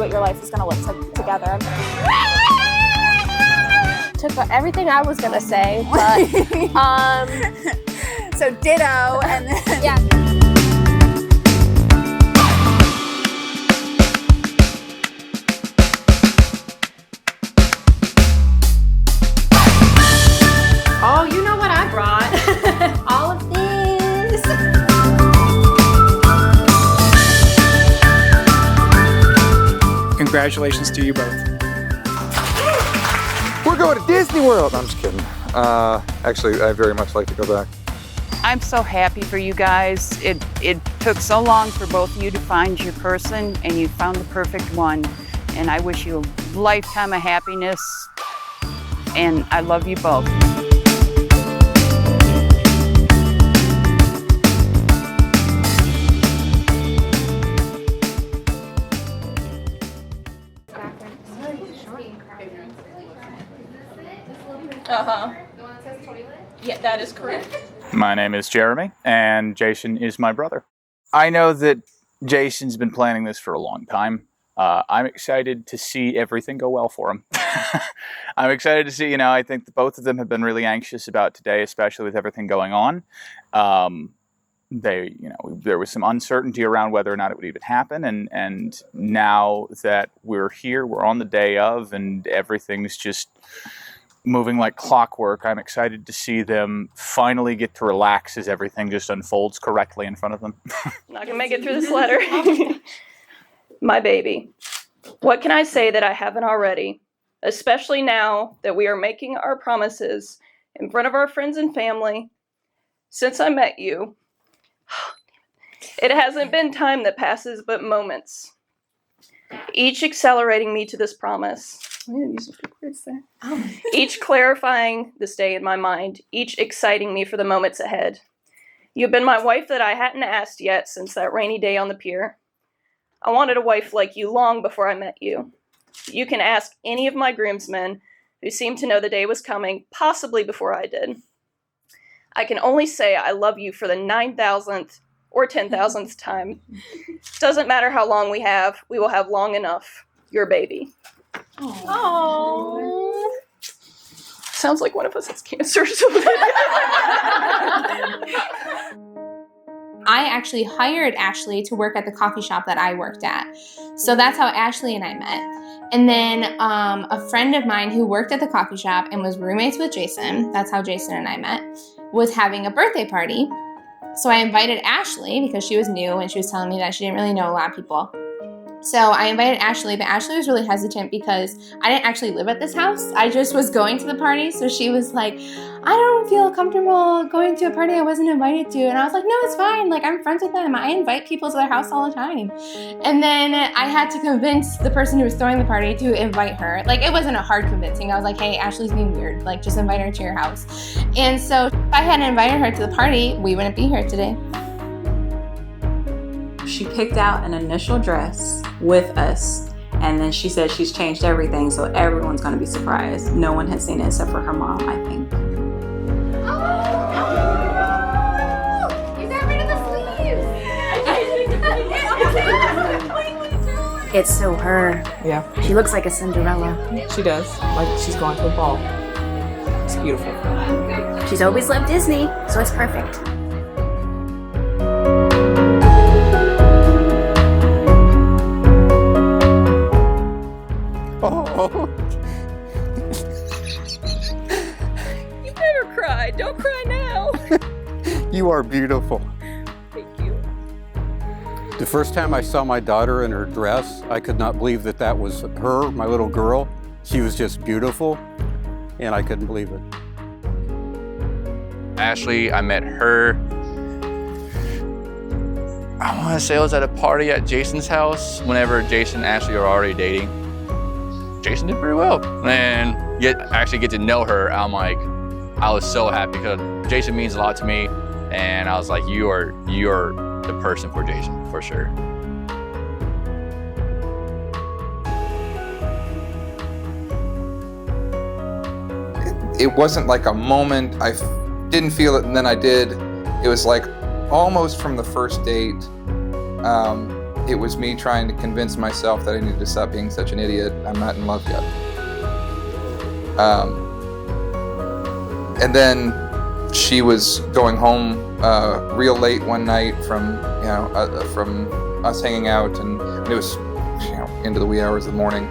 what your life is going to look together. Took everything I was going to say, but so ditto, and then Yeah. oh, you know what I brought? All of these. Congratulations to you both. We're going to Disney World. I'm just kidding. Actually, I very much like to go back. I'm so happy for you guys. It took so long for both of you to find your person, and you found the perfect one. And I wish you a lifetime of happiness, and I love you both. Yeah, that is correct. My name is Jeremy, and Jason is my brother. I know that Jason's been planning this for a long time. I'm excited to see everything go well for him. I'm excited to see, I think that both of them have been really anxious about today, especially with everything going on. There was some uncertainty around whether or not it would even happen, and now that we're here, we're on the day of, and everything's just moving like clockwork. I'm excited to see them finally get to relax as everything just unfolds correctly in front of them. Not gonna make it through this letter. My baby. What can I say that I haven't already? Especially now that we are making our promises in front of our friends and family. Since I met you, it hasn't been time that passes, but moments. Each accelerating me to this promise. Each clarifying this day in my mind, each exciting me for the moments ahead. You've been my wife that I hadn't asked yet since that rainy day on the pier. I wanted a wife like you long before I met you. You can ask any of my groomsmen who seemed to know the day was coming, possibly before I did. I can only say I love you for the 9,000th or 10,000th time. Doesn't matter how long we will have long enough. Your baby. Aww. Sounds like one of us has cancer or something. I actually hired Ashley to work at the coffee shop that I worked at. So that's how Ashley and I met. And then a friend of mine who worked at the coffee shop and was roommates with Jason, that's how Jason and I met, was having a birthday party. So I invited Ashley because she was new and she was telling me that she didn't really know a lot of people. So I invited Ashley, but Ashley was really hesitant because I didn't actually live at this house. I just was going to the party, so she was like, I don't feel comfortable going to a party I wasn't invited to. And I was like, no, it's fine. Like, I'm friends with them. I invite people to their house all the time. And then I had to convince the person who was throwing the party to invite her. Like, it wasn't a hard convincing. I was like, hey, Ashley's being weird. Like, just invite her to your house. And so if I hadn't invited her to the party, we wouldn't be here today. She picked out an initial dress with us, and then she said she's changed everything, so everyone's going to be surprised. No one has seen it except for her mom, I think. You got rid of the sleeves! it's so her. Yeah, She looks like a Cinderella. she does. Like she's going to a ball. It's beautiful. She's always loved Disney, so it's perfect. Oh, You never cried. Don't cry now. you are beautiful. Thank you. The first time I saw my daughter in her dress, I could not believe that that was her, my little girl. She was just beautiful, and I couldn't believe it. Ashley, I met her, I want to say it was at a party at Jason's house whenever Jason and Ashley were already dating. Jason did pretty well. And actually get to know her, I was so happy because Jason means a lot to me. And I was like, you're the person for Jason, for sure. It wasn't like a moment. I didn't feel it and then I did. It was like almost from the first date. it was me trying to convince myself that I needed to stop being such an idiot. I'm not in love yet. And then she was going home real late one night from us hanging out, and it was into the wee hours of the morning,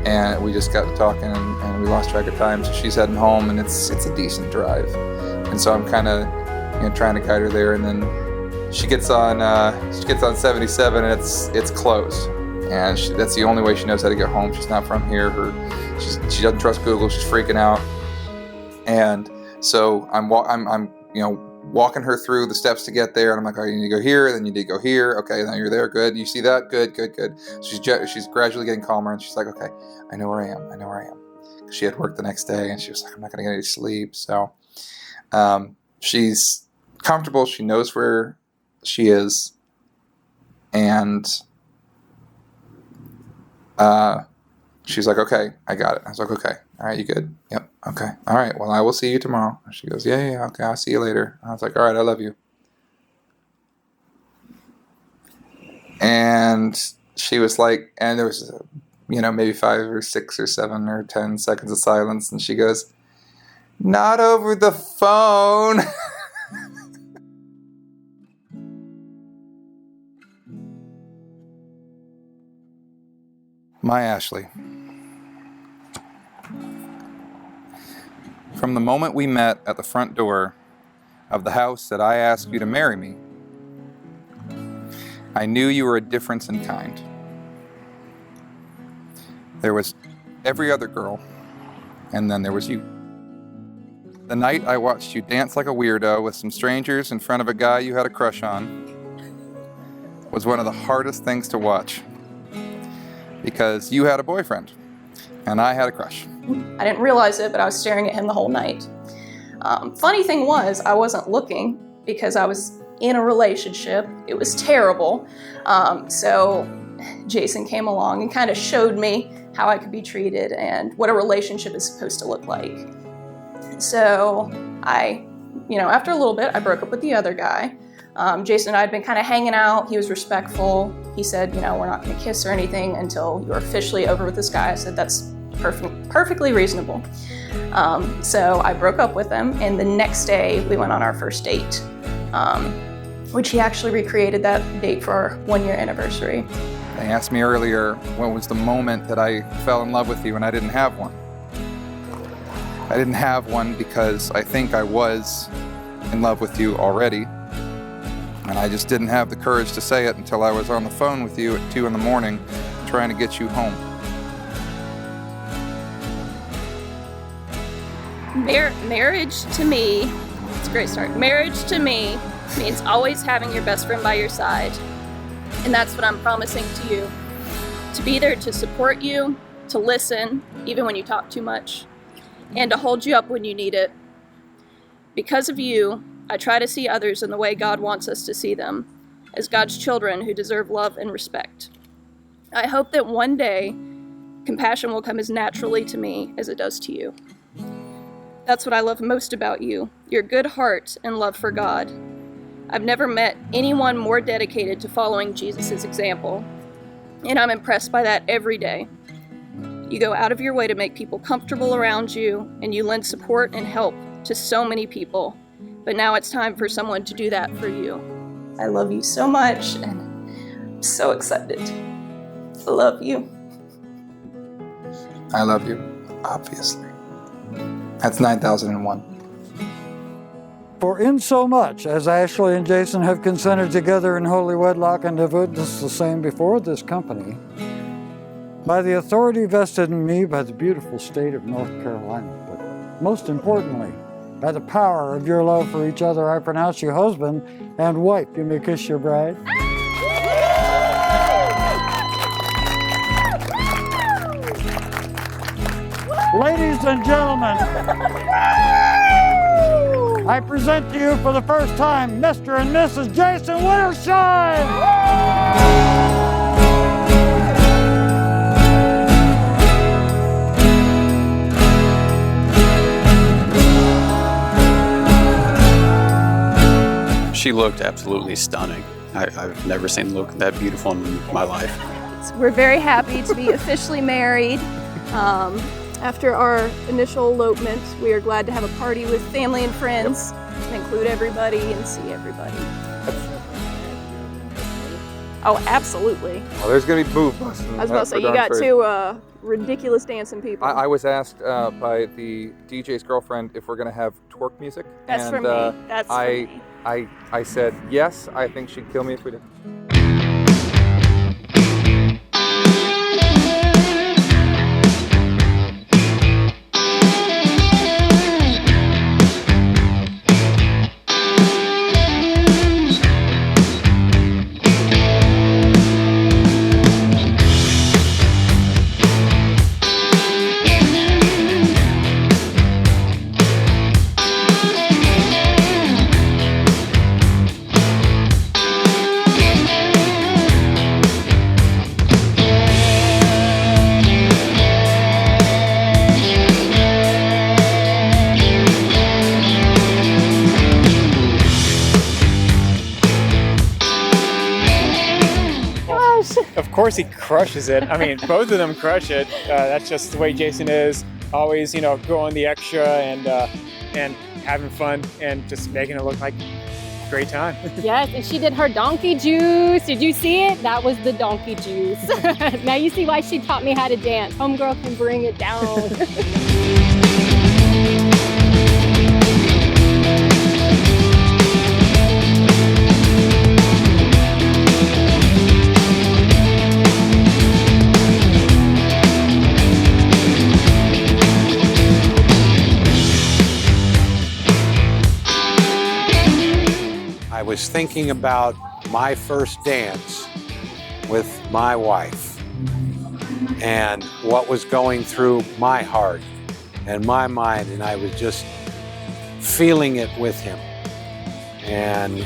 and we just got to talking, and we lost track of time. So she's heading home, and it's a decent drive, and so I'm kind of trying to guide her there, and then she gets on 77, and it's closed, and that's the only way she knows how to get home. She's not from here. She doesn't trust Google. She's freaking out, and so I'm walking her through the steps to get there, and I'm like, oh, you need to go here, then you need to go here. Okay, now you're there. Good. You see that? Good. She's gradually getting calmer, and she's like, okay, I know where I am. She had work the next day, and she was like, I'm not going to get any sleep. So she's comfortable. She knows where she is, and she's like, okay, I got it. I was like, okay, all right, you good? Yep, okay, all right, well, I will see you tomorrow. And she goes, yeah, okay, I'll see you later. I was like, all right, I love you. And she was like, and there was, maybe 5 or 6 or 7 or 10 seconds of silence, and she goes, not over the phone. My Ashley. From the moment we met at the front door of the house that I asked you to marry me, I knew you were a difference in kind. There was every other girl, and then there was you. The night I watched you dance like a weirdo with some strangers in front of a guy you had a crush on was one of the hardest things to watch, because you had a boyfriend and I had a crush. I didn't realize it, but I was staring at him the whole night. Funny thing was, I wasn't looking because I was in a relationship. It was terrible. So Jason came along and kind of showed me how I could be treated and what a relationship is supposed to look like. So after a little bit, I broke up with the other guy. Jason and I had been kind of hanging out. He was respectful. He said, we're not going to kiss or anything until you're officially over with this guy. I said, that's perfectly reasonable. So I broke up with him, and the next day we went on our first date, which he actually recreated that date for our 1-year anniversary. They asked me earlier, what was the moment that I fell in love with you, and I didn't have one. I didn't have one because I think I was in love with you already. And I just didn't have the courage to say it until I was on the phone with you at 2 in the morning trying to get you home. Marriage to me, it's a great start. Marriage to me means always having your best friend by your side. And that's what I'm promising to you. To be there to support you, to listen, even when you talk too much, and to hold you up when you need it. Because of you, I try to see others in the way God wants us to see them, as God's children who deserve love and respect. I hope that one day, compassion will come as naturally to me as it does to you. That's what I love most about you, your good heart and love for God. I've never met anyone more dedicated to following Jesus' example, and I'm impressed by that every day. You go out of your way to make people comfortable around you, and you lend support and help to so many people. But now it's time for someone to do that for you. I love you so much, and I'm so excited. I love you. I love you, obviously. That's 9001. For insomuch as Ashley and Jason have consented together in holy wedlock and have witnessed the same before this company, by the authority vested in me by the beautiful state of North Carolina, but most importantly, by the power of your love for each other, I pronounce you husband and wife. You may kiss your bride. Ladies and gentlemen, I present to you for the first time Mr. and Mrs. Jason Wintershine! She looked absolutely stunning. I've never seen them look that beautiful in my life. We're very happy to be officially married. After our initial elopement, we are glad to have a party with family and friends and include everybody and see everybody. Oh, absolutely. Well, there's going to be boob busting. I was about to say, you got two ridiculous dancing people. I was asked by the DJ's girlfriend if we're going to have twerk music. That's and, for me. That's for me. I said yes. I think she'd kill me if we didn't. Of course he crushes it. I mean, both of them crush it. That's just the way Jason is. Always, going the extra and having fun and just making it look like a great time. Yes, and she did her donkey juice. Did you see it? That was the donkey juice. Now you see why she taught me how to dance. Homegirl can bring it down. I was thinking about my first dance with my wife and what was going through my heart and my mind, and I was just feeling it with him. And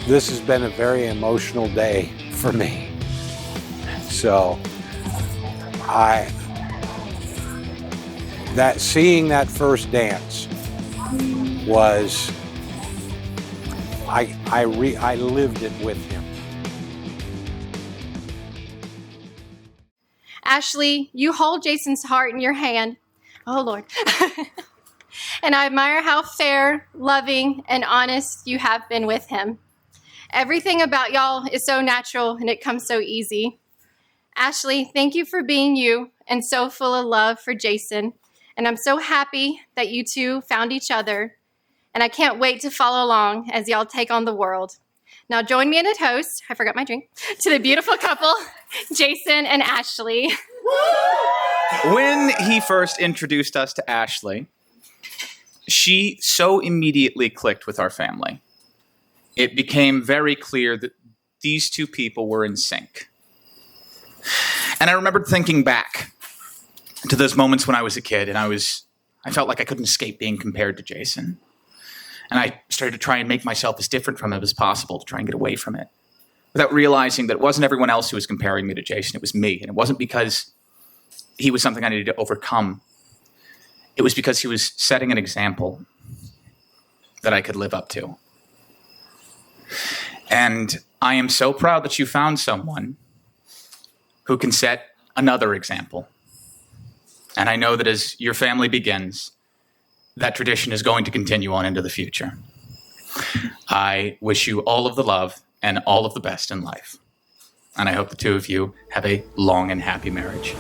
this has been a very emotional day for me. So seeing that first dance was, I lived it with him. Ashley, you hold Jason's heart in your hand. Oh, Lord. And I admire how fair, loving, and honest you have been with him. Everything about y'all is so natural and it comes so easy. Ashley, thank you for being you and so full of love for Jason. And I'm so happy that you two found each other. And I can't wait to follow along as y'all take on the world. Now join me in a toast, I forgot my drink, to the beautiful couple, Jason and Ashley. When he first introduced us to Ashley, she so immediately clicked with our family. It became very clear that these two people were in sync. And I remembered thinking back to those moments when I was a kid and I felt like I couldn't escape being compared to Jason. And I started to try and make myself as different from him as possible to try and get away from it, without realizing that it wasn't everyone else who was comparing me to Jason. It was me. And it wasn't because he was something I needed to overcome. It was because he was setting an example that I could live up to. And I am so proud that you found someone who can set another example. And I know that as your family begins, that tradition is going to continue on into the future. I wish you all of the love and all of the best in life. And I hope the two of you have a long and happy marriage.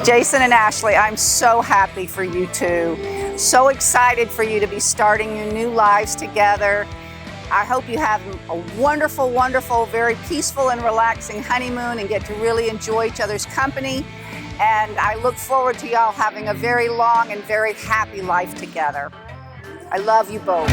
Jason and Ashley, I'm so happy for you two. So excited for you to be starting your new lives together. I hope you have a wonderful, wonderful, very peaceful and relaxing honeymoon and get to really enjoy each other's company. And I look forward to y'all having a very long and very happy life together. I love you both.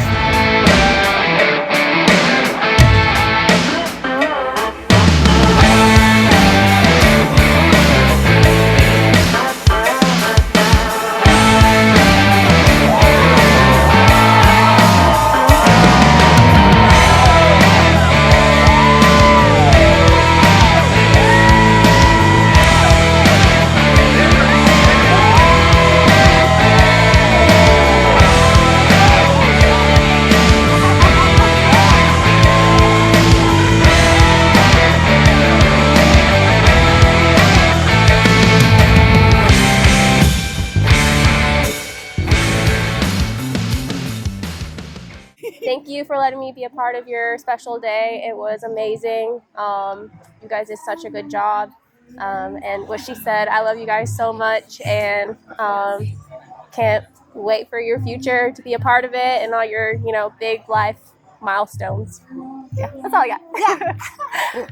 Thank you for letting me be a part of your special day. It was amazing. You guys did such a good job. And what she said, I love you guys so much and can't wait for your future to be a part of it and all your, big life milestones. Yeah, that's all I got. Yeah.